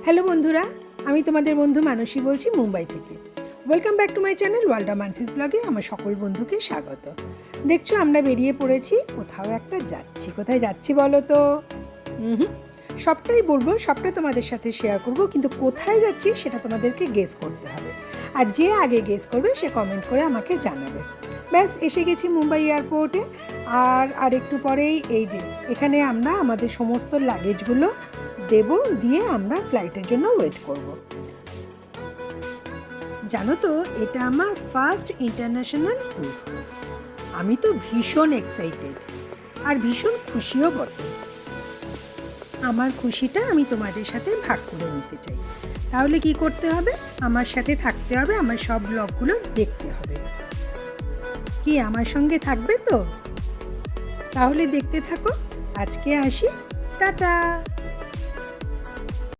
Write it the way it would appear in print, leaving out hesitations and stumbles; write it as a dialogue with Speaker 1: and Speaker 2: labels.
Speaker 1: Hello বন্ধুরা, আমি তোমাদের বন্ধু মানসী বলছি মুম্বাই থেকে। Welcome back to my channel world of Mansi's ব্লগে। আমার সকল বন্ধুকে স্বাগত। দেখছো আমরা বেরিয়ে পড়েছি, কোথাও একটা যাচ্ছি। কোথায় যাচ্ছি বলো তো? সবটাই বলবো, সবটা তোমাদের সাথে শেয়ার করব, কিন্তু কোথায় যাচ্ছি সেটা তোমাদেরকে গেস করতে হবে। আর যে আগে গেস করবে সে কমেন্ট করে আমাকে জানাবে। ব্যাস এসে গেছি মুম্বাই এয়ারপোর্টে। আর একটু পরেই এই যে এখানে আমরা আমাদের সমস্ত লাগেজগুলো দেব, দিয়ে আমরা ফ্লাইটের জন্য ওয়েট করব। জানো তো, এটা আমার ফার্স্ট ইন্টারন্যাশনাল ট্যুর। আমি তো ভীষণ এক্সাইটেড আর ভীষণ খুশিও বটে। আমার খুশিটা আমি তোমাদের সাথে ভাগ করে নিতে চাই। তাহলে কি করতে হবে? আমার সাথে থাকতে হবে, আমার সব ব্লগগুলো দেখতে হবে। কি আমার সঙ্গে থাকবে তো? তাহলে দেখতে থাকো। আজকে আসি, টাটা।